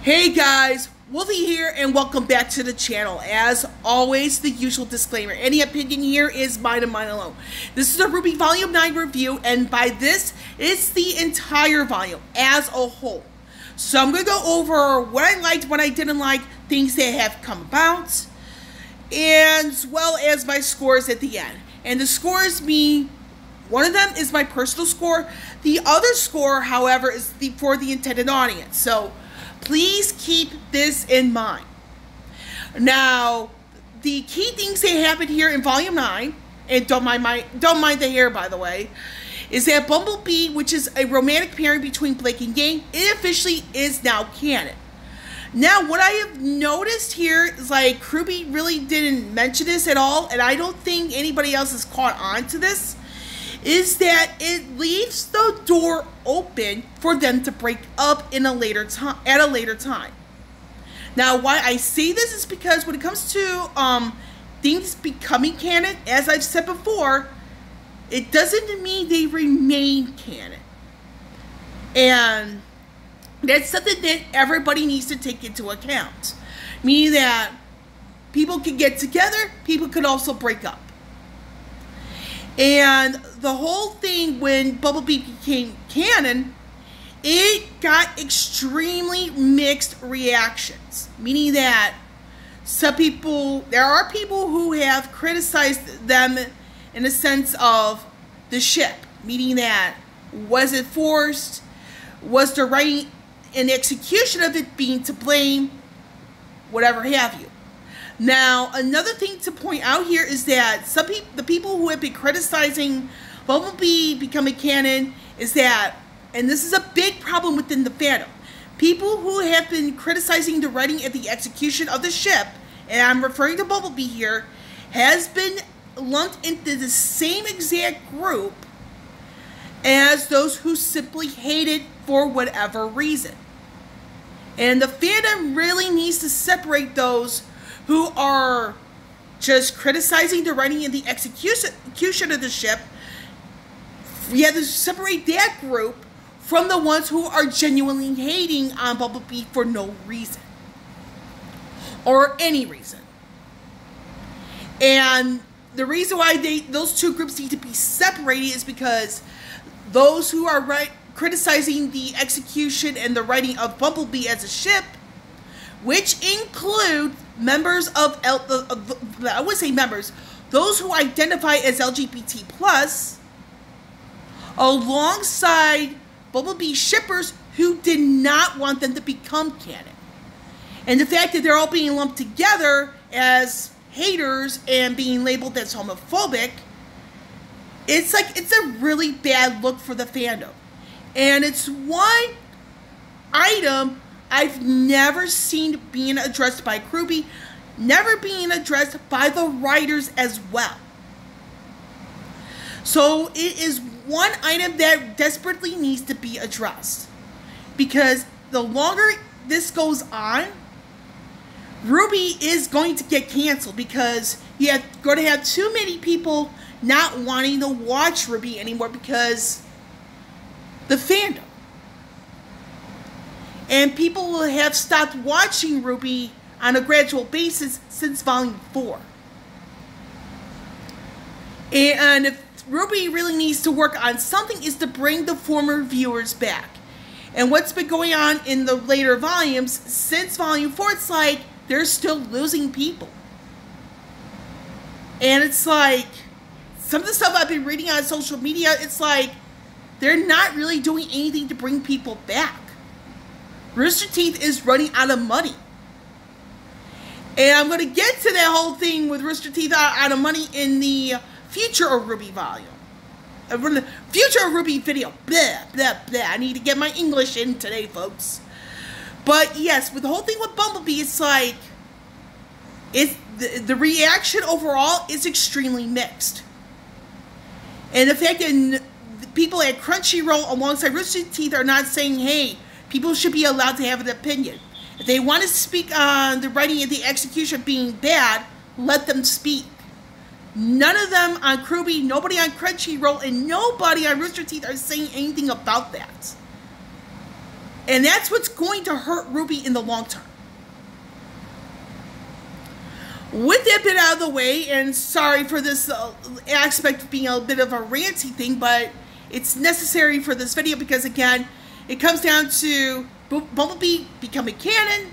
Hey guys, Wolfie here and welcome back to the channel. As always, the usual disclaimer. Any opinion here is mine and mine alone. This is a RWBY Volume 9 review, and by this, it's the entire volume as a whole. So I'm going to go over what I liked, what I didn't like, things that have come about, and as well as my scores at the end. And the scores mean, one of them is my personal score. The other score, however, is for the intended audience. So please keep this in mind. Now, the key things that happen here in Volume 9, and don't mind the hair, by the way, is that Bumblebee, which is a romantic pairing between Blake and Yang, it officially is now canon. Now, what I have noticed here is, like, RWBY really didn't mention this at all, and I don't think anybody else has caught on to this, is that it leaves the door open for them to break up at a later time. Now, why I say this is because when it comes to things becoming canon, as I've said before, it doesn't mean they remain canon. And that's something that everybody needs to take into account. Meaning that people can get together, people could also break up. And the whole thing, when Bumblebee became canon, it got extremely mixed reactions. Meaning that there are people who have criticized them in the sense of the ship. Meaning that, was it forced? Was the writing and execution of it being to blame? Whatever have you. Now, another thing to point out here is that the people who have been criticizing Bumblebee becoming canon is that, and this is a big problem within the fandom, people who have been criticizing the writing and the execution of the ship, and I'm referring to Bumblebee here, has been lumped into the same exact group as those who simply hate it for whatever reason. And the fandom really needs to separate those who are just criticizing the writing and the execution of the ship. We have to separate that group from the ones who are genuinely hating on Bumblebee for no reason. Or any reason. And the reason why those two groups need to be separated is because those who are criticizing the execution and the writing of Bumblebee as a ship, which include members of, I would say members, those who identify as LGBT+, alongside Bumblebee shippers who did not want them to become canon. And the fact that they're all being lumped together as haters and being labeled as homophobic, it's a really bad look for the fandom. And it's one item I've never seen being addressed by RWBY, never being addressed by the writers as well. So it is one item that desperately needs to be addressed. Because the longer this goes on, RWBY is going to get canceled because you're going to have too many people not wanting to watch RWBY anymore because the fandom. And people will have stopped watching RWBY on a gradual basis since Volume 4. And if RWBY really needs to work on something, is to bring the former viewers back. And what's been going on in the later volumes, since Volume 4, it's like they're still losing people. And it's like, some of the stuff I've been reading on social media, it's like they're not really doing anything to bring people back. Rooster Teeth is running out of money. And I'm going to get to that whole thing with Rooster Teeth out of money in the future of RWBY volume. Future of RWBY video. Blah, blah, blah. I need to get my English in today, folks. But yes, with the whole thing with Bumblebee, it's like, the reaction overall is extremely mixed. And the fact that people at Crunchyroll alongside Rooster Teeth are not saying, hey, people should be allowed to have an opinion. If they want to speak on the writing and the execution being bad, let them speak. None of them on RWBY, nobody on Crunchyroll, and nobody on Rooster Teeth are saying anything about that. And that's what's going to hurt RWBY in the long term. With that bit out of the way, and sorry for this aspect of being a bit of a ranty thing, but it's necessary for this video because, again, it comes down to Bumblebee becoming canon,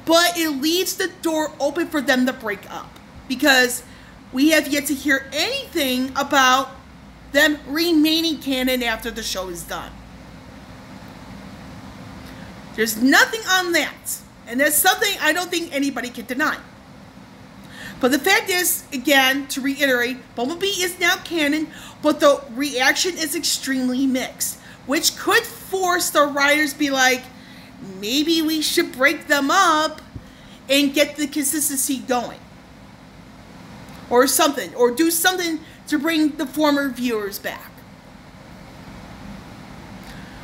but it leaves the door open for them to break up because we have yet to hear anything about them remaining canon after the show is done. There's nothing on that, and that's something I don't think anybody can deny. But the fact is, again, to reiterate, Bumblebee is now canon, but the reaction is extremely mixed, which could force the writers to be like, maybe we should break them up and get the consistency going. Or something, or do something to bring the former viewers back.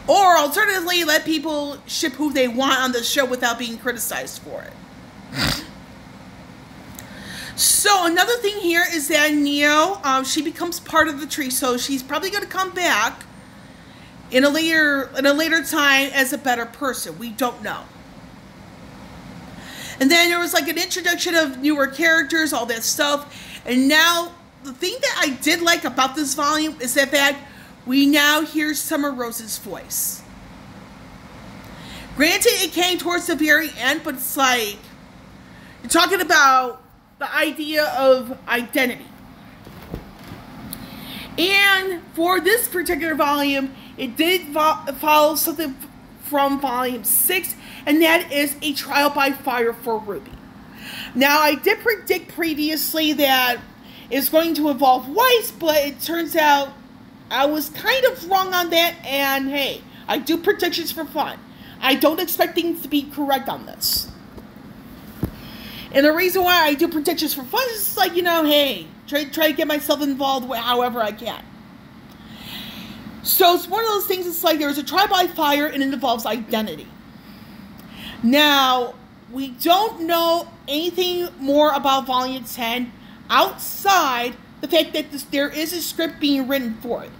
Or alternatively, let people ship who they want on the show without being criticized for it. So another thing here is that Neo, she becomes part of the tree, so she's probably going to come back in a later time as a better person. We don't know. And then there was like an introduction of newer characters, all that stuff. And now the thing that I did like about this volume is the fact we now hear Summer Rose's voice. Granted, it came towards the very end, but it's like you're talking about the idea of identity. And for this particular volume, it did follow something from volume 6, and that is a trial by fire for RWBY. Now, I did predict previously that it's going to involve Weiss, but it turns out I was kind of wrong on that, and hey, I do predictions for fun. I don't expect things to be correct on this. And the reason why I do predictions for fun is like, you know, hey, try to get myself involved however I can. So it's one of those things, it's like there's a trial by fire and it involves identity. Now, we don't know anything more about Volume 10 outside the fact that there is a script being written for it.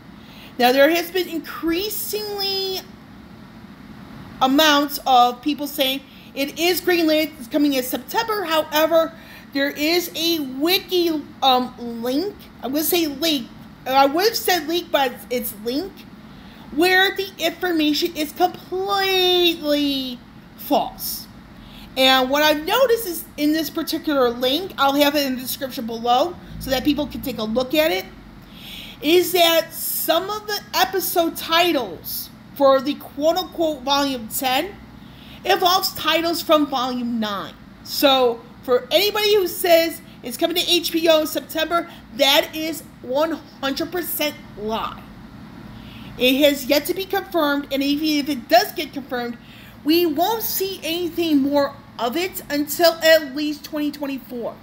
Now, there has been increasingly amounts of people saying it is greenlit, it's coming in September. However, there is a Wiki link. I'm going to say link. I would have said link, but it's link, where the information is completely false. And what I've noticed is in this particular link, I'll have it in the description below so that people can take a look at it, is that some of the episode titles for the quote-unquote Volume 10 involves titles from Volume 9. So, for anybody who says it's coming to HBO in September, that is 100% lie. It has yet to be confirmed, and even if it does get confirmed, we won't see anything more of it until at least 2024.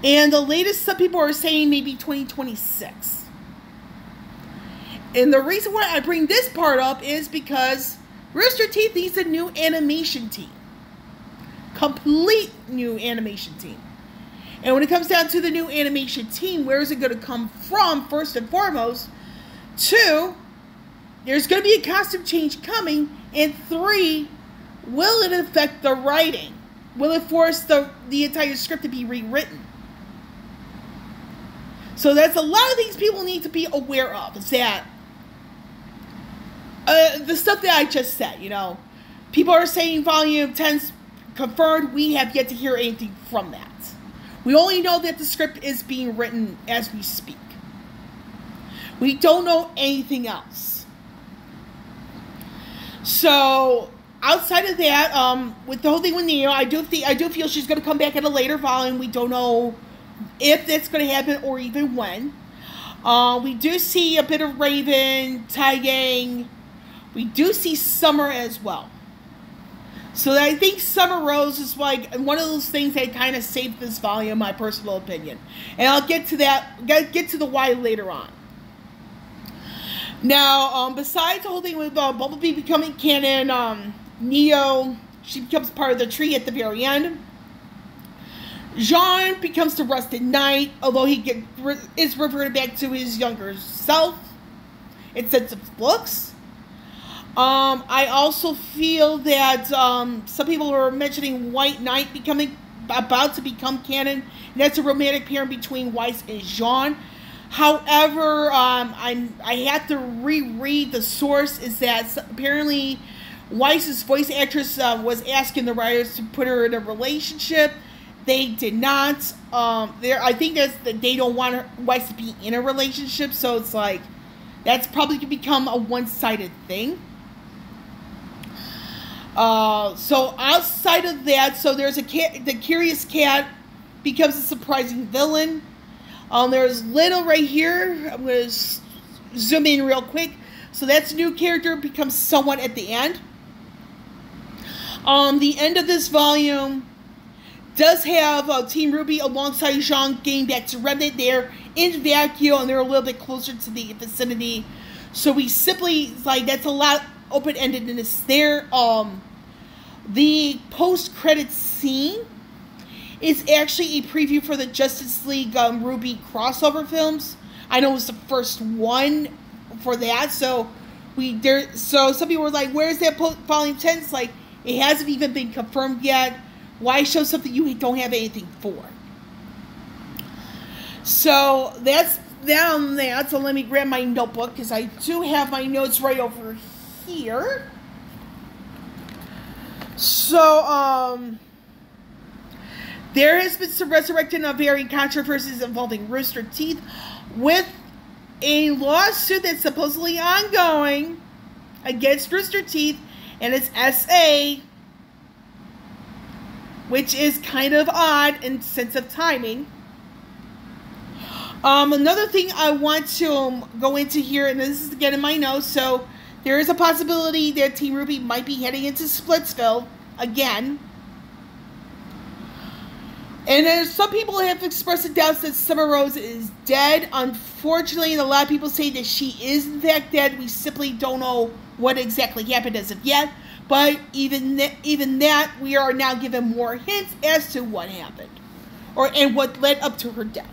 And the latest, some people are saying maybe 2026. And the reason why I bring this part up is because Rooster Teeth needs a new animation team. Complete new animation team. And when it comes down to the new animation team, where is it going to come from, first and foremost? 2, there's going to be a costume change coming. And 3, will it affect the writing? Will it force the entire script to be rewritten? So that's a lot of things people need to be aware of. Is that the stuff that I just said, you know. People are saying Volume 10's confirmed. We have yet to hear anything from that. We only know that the script is being written as we speak. We don't know anything else. So, outside of that, with the whole thing with Neo, I do feel she's going to come back at a later volume. We don't know if that's going to happen or even when. We do see a bit of Raven, Gang. We do see Summer as well. So I think Summer Rose is like one of those things that kind of saved this volume, in my personal opinion. And I'll get to that, get to the why later on. Now, besides the whole thing with Bumblebee becoming canon, Neo, she becomes part of the tree at the very end. Jean becomes the Rusted Knight, although he is reverted back to his younger self in sense of looks. I also feel that some people are mentioning White Knight about to become canon. And that's a romantic pairing between Weiss and Jean. However, I have to reread the source. Is that apparently Weiss's voice actress was asking the writers to put her in a relationship. They did not. I think that they don't want Weiss to be in a relationship, so it's like that's probably going to become a one-sided thing. So outside of that, so there's the Curious Cat becomes a surprising villain. There's Little right here. I'm going to zoom in real quick. So that's a new character, becomes someone at the end. The end of this volume does have Team RWBY alongside Jean getting back to Remnant. They're in Vacuum and they're a little bit closer to the vicinity. So we simply, like, that's a lot open-endedness there. The post-credit scene is actually a preview for the Justice League RWBY crossover films. I know it was the first one for that, so some people were like, "Where's that volume 10?" It's like it hasn't even been confirmed yet. Why show something you don't have anything for? So that's that on that. So let me grab my notebook because I do have my notes right over here. So there has been some resurrecting of varying controversies involving Rooster Teeth with a lawsuit that's supposedly ongoing against Rooster Teeth and its SA, which is kind of odd in sense of timing. Another thing I want to go into here, and this is again in my notes, so there is a possibility that Team RWBY might be heading into Splitsville again. And there's some people have expressed the doubts that Summer Rose is dead. Unfortunately, a lot of people say that she is in fact dead. We simply don't know what exactly happened as of yet. But even that, we are now given more hints as to what happened, and what led up to her death.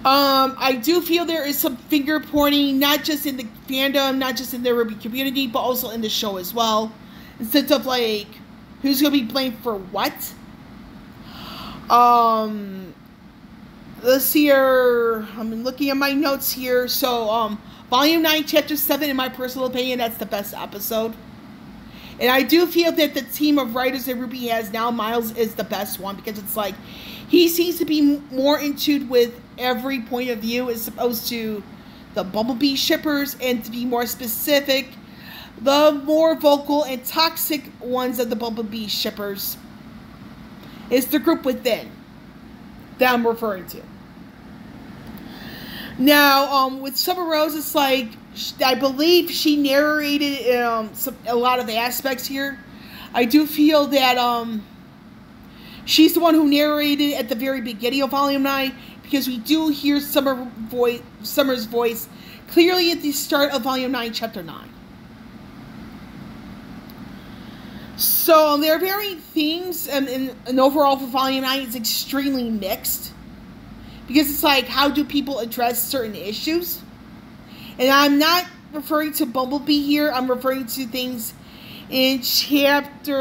I do feel there is some finger pointing, not just in the fandom, not just in the RWBY community, but also in the show as well. In the sense of like, who's going to be blamed for what? Let's see here. I'm looking at my notes here. So, Volume 9, Chapter 7, in my personal opinion, that's the best episode. And I do feel that the team of writers that RWBY has now, Miles is the best one, because it's like, he seems to be more in tune with every point of view as opposed to the Bumblebee shippers, and to be more specific, the more vocal and toxic ones of the Bumblebee shippers is the group within that I'm referring to. Now, with Summer Rose, it's like, I believe she narrated a lot of the aspects here. I do feel that she's the one who narrated at the very beginning of Volume 9, because we do hear Summer's voice clearly at the start of Volume 9, Chapter 9. So there are varying themes, and overall for Volume 9, it's extremely mixed. Because it's like, how do people address certain issues? And I'm not referring to Bumblebee here. I'm referring to things in chapters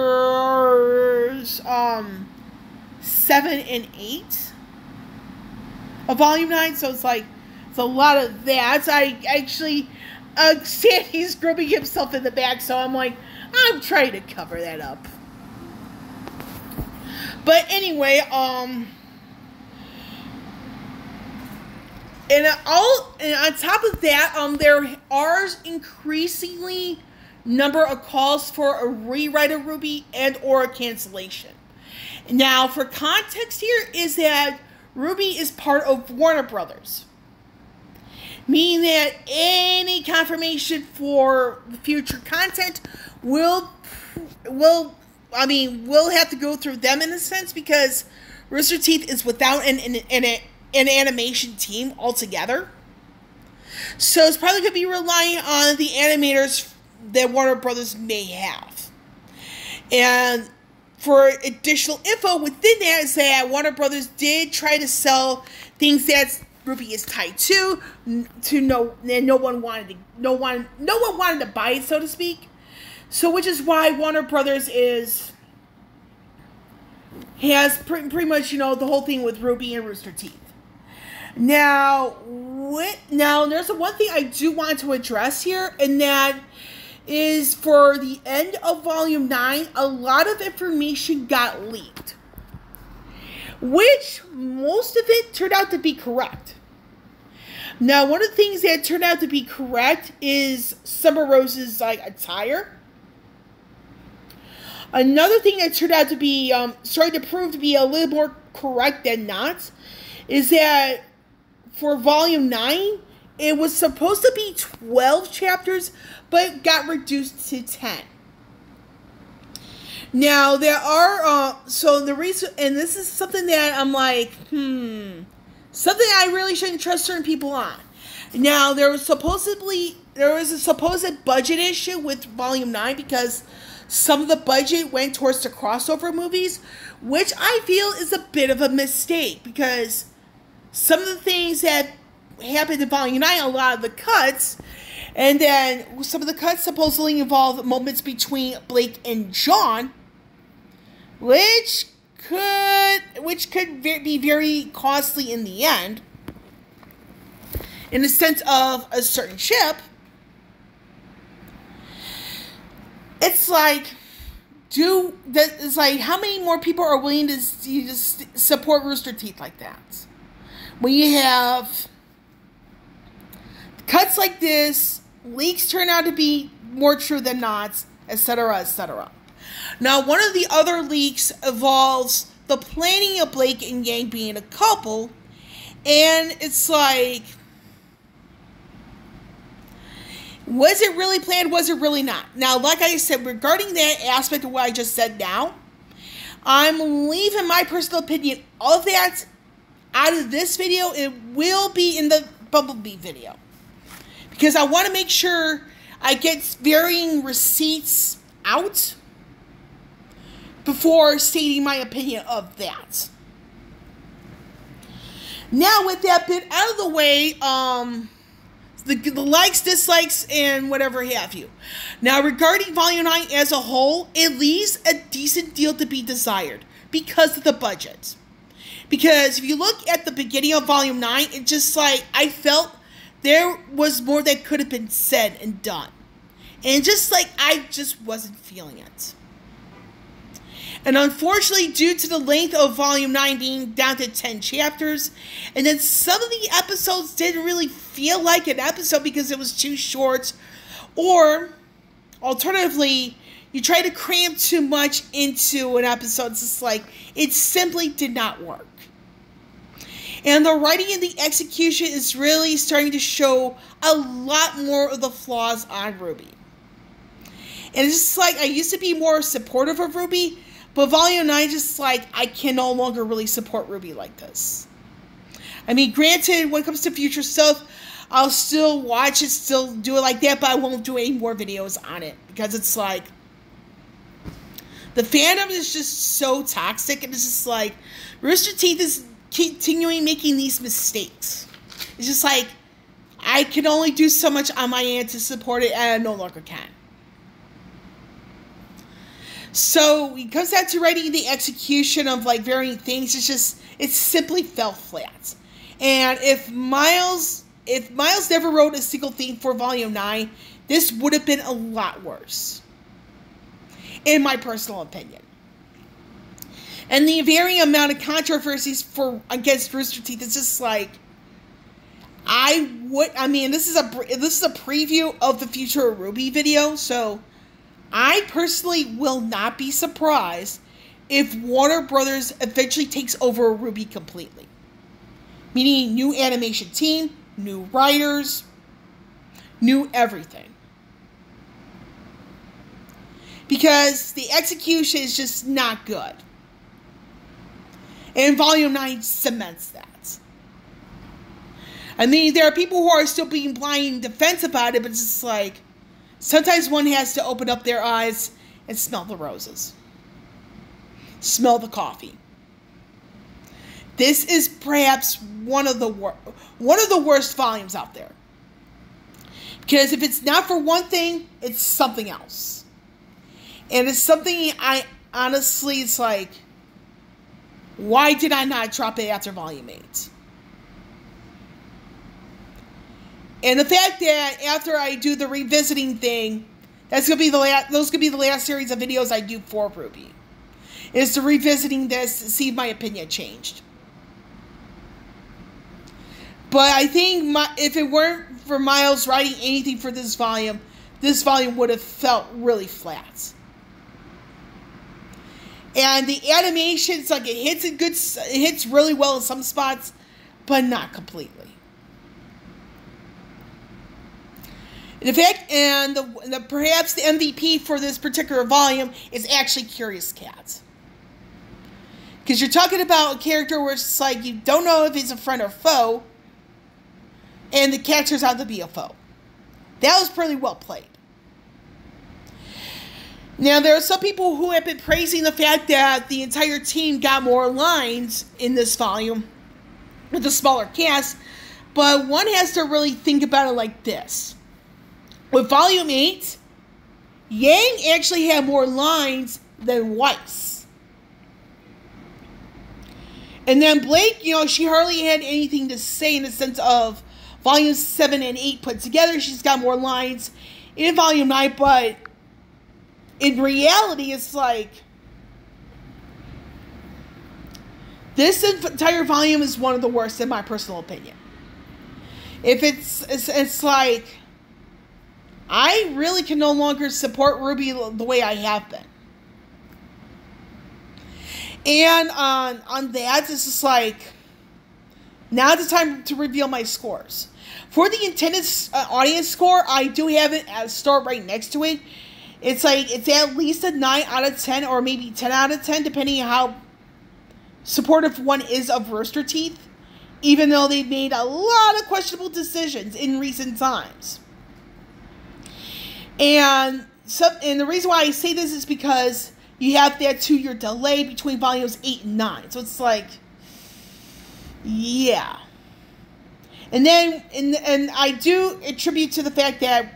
7 and 8 of Volume 9. So it's like, it's a lot of that. So I actually, Sandy's grouping himself in the back. So I'm like, I'm trying to cover that up. But anyway, And on top of that, there are increasingly number of calls for a rewrite of RWBY and or a cancellation. Now, for context here, is that RWBY is part of Warner Brothers, meaning that any confirmation for future content will have to go through them in a sense, because Rooster Teeth is without an animation team altogether. So it's probably going to be relying on the animators that Warner Brothers may have. And for additional info within that is that Warner Brothers did try to sell things that's RWBY is tied to no one wanted to buy it, so to speak. So, which is why Warner Brothers has pretty much, the whole thing with RWBY and Rooster Teeth. Now, there's one thing I do want to address here, and that is for the end of Volume 9, a lot of information got leaked, which most of it turned out to be correct. Now, one of the things that turned out to be correct is Summer Rose's attire. Another thing that turned out to be starting to prove to be a little more correct than not is that for Volume 9, it was supposed to be 12 chapters, but got reduced to 10. Now, there are, so the reason, and this is something that I'm like, something I really shouldn't trust certain people on. Now, there was a supposed budget issue with Volume 9 because some of the budget went towards the crossover movies, which I feel is a bit of a mistake because some of the things that happened in Volume 9, a lot of the cuts, and then some of the cuts supposedly involve moments between Blake and John, which could be very costly in the end, in the sense of a certain ship. It's like, how many more people are willing to support Rooster Teeth like that? When you have cuts like this, leaks turn out to be more true than not, etc., etc. Now, one of the other leaks involves the planning of Blake and Yang being a couple, and it's like, was it really planned? Was it really not? Now, like I said, regarding that aspect of what I just said now, I'm leaving my personal opinion of that out of this video. It will be in the Bumblebee video, because I want to make sure I get varying receipts out before stating my opinion of that. Now, with that bit out of the way, the likes, dislikes, and whatever have you. Now, regarding Volume 9 as a whole, it leaves a decent deal to be desired because of the budget. Because if you look at the beginning of Volume 9, it just I felt there was more that could have been said and done. And I just wasn't feeling it. And unfortunately, due to the length of Volume 9 being down to 10 chapters, and then some of the episodes didn't really feel like an episode because it was too short, or alternatively, you try to cram too much into an episode, it's just it simply did not work. And the writing and the execution is really starting to show a lot more of the flaws on RWBY. And it's just I used to be more supportive of RWBY, but Volume 9 just I can no longer really support RWBY like this. I mean, granted, when it comes to future stuff, I'll still watch it, still do it like that, but I won't do any more videos on it, because it's the fandom is just so toxic, and it's just Rooster Teeth is continuing making these mistakes. It's just I can only do so much on my end to support it, and I no longer can. So, it comes down to writing the execution of varying things. It simply fell flat. And if Miles never wrote a single thing for Volume 9, this would have been a lot worse, in my personal opinion. And the varying amount of controversies against Rooster Teeth is just this is a preview of the future of RWBY video, so I personally will not be surprised if Warner Brothers eventually takes over RWBY completely. Meaning new animation team, new writers, new everything. Because the execution is just not good. And Volume 9 cements that. I mean, there are people who are still being blind defense about it, but it's just sometimes one has to open up their eyes and smell the roses. Smell the coffee. this is perhaps one of the worst volumes out there. Because if it's not for one thing, it's something else. And it's something it's like, why did I not drop it after volume 8? And the fact that after I do the revisiting thing, those could be the last series of videos I do for RWBY. Is to revisiting this to see if my opinion changed. But I think if it weren't for Miles writing anything for this volume would have felt really flat. And the animation, it's like it hits really well in some spots, but not completely. In fact, perhaps the MVP for this particular volume is actually Curious Cat. Because you're talking about a character where it's like you don't know if he's a friend or foe, and the cat turns out to be a foe. That was pretty well played. Now, there are some people who have been praising the fact that the entire team got more lines in this volume with a smaller cast, but one has to really think about it like this. With Volume 8, Yang actually had more lines than Weiss. And then Blake, she hardly had anything to say in the sense of Volumes 7 and 8 put together. She's got more lines in Volume 9, but in reality, it's like this entire volume is one of the worst in my personal opinion. It's like I really can no longer support RWBY the way I have been. And on that, it's just like, now's the time to reveal my scores. For the intended audience score, I do have it as star right next to it. It's like, it's at least a 9 out of 10 or maybe 10 out of 10, depending on how supportive one is of Rooster Teeth, even though they've made a lot of questionable decisions in recent times. And the reason why I say this is because you have that 2-year delay between volumes 8 and 9. So it's like, yeah. And then, and I do attribute to the fact that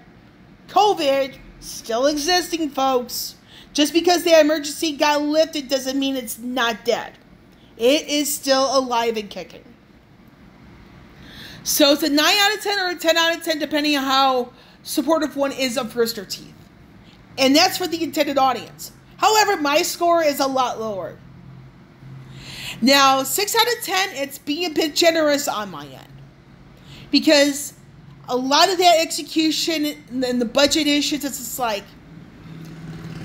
COVID still existing, folks. Just because the emergency got lifted doesn't mean it's not dead. It is still alive and kicking. So it's a 9 out of 10 or a 10 out of 10, depending on how supportive one is of Rooster Teeth. And that's for the intended audience. However, my score is a lot lower. Now, 6 out of 10, it's being a bit generous on my end. Because a lot of that execution and the budget issues, it's just like,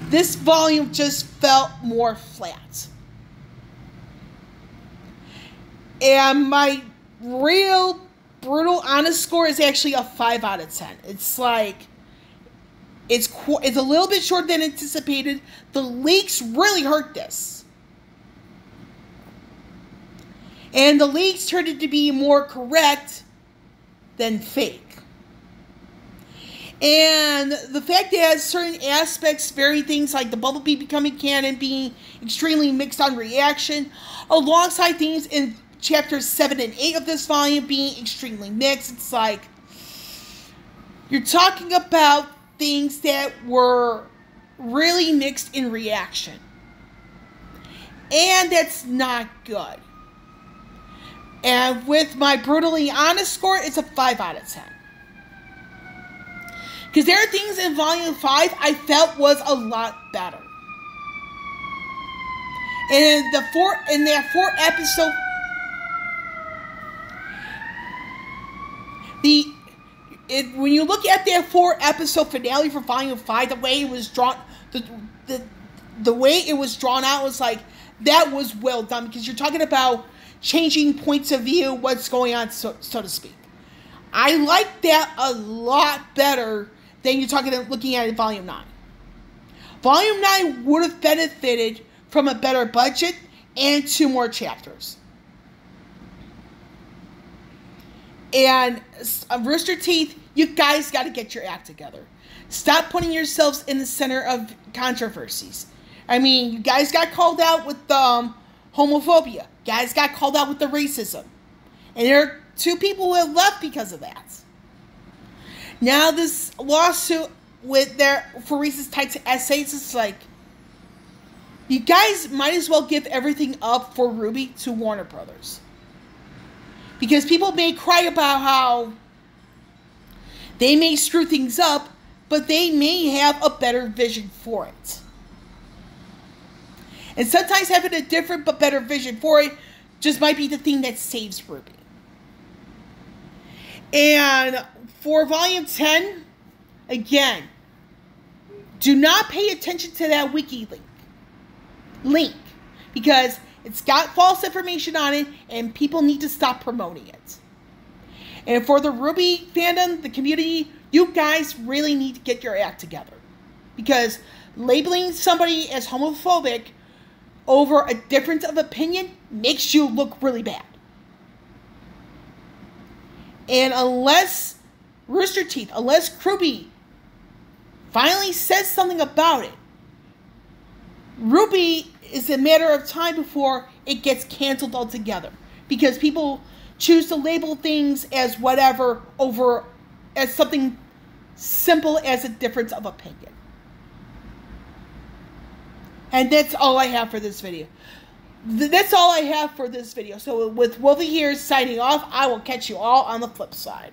this volume just felt more flat. And my real brutal honest score is actually a 5 out of 10. It's like, it's a little bit shorter than anticipated. The leaks really hurt this. And the leaks turned out to be more correct than fake. And the fact that certain aspects vary things like the Bumblebee becoming canon being extremely mixed on reaction, alongside things in chapters 7 and 8 of this volume being extremely mixed. It's like, you're talking about things that were really mixed in reaction. And that's not good. And with my brutally honest score, it's a 5 out of 10. Because there are things in Volume 5 I felt was a lot better. And that 4 episode, when you look at that 4 episode finale for Volume 5, the way it was drawn, the way it was drawn out was like, that was well done, because you're talking about changing points of view, what's going on, so to speak. I like that a lot better than looking at it in Volume 9. Volume 9 would have benefited from a better budget and 2 more chapters. And Rooster Teeth, you guys got to get your act together. Stop putting yourselves in the center of controversies. I mean, you guys got called out with homophobia. Guys got called out with the racism. And there are 2 people who have left because of that. Now this lawsuit with for racist types of essays, it's like, you guys might as well give everything up for RWBY to Warner Brothers. Because people may cry about how they may screw things up, but they may have a better vision for it. And sometimes having a different but better vision for it just might be the thing that saves RWBY. And for Volume 10, again, do not pay attention to that Wiki link. Because it's got false information on it, and people need to stop promoting it. And for the RWBY fandom, the community, you guys really need to get your act together. Because labeling somebody as homophobic over a difference of opinion makes you look really bad. And unless Rooster Teeth, unless RWBY finally says something about it, RWBY is a matter of time before it gets canceled altogether. Because people choose to label things as whatever as something simple as a difference of opinion. And that's all I have for this video. That's all I have for this video. So with Wolvie here signing off, I will catch you all on the flip side.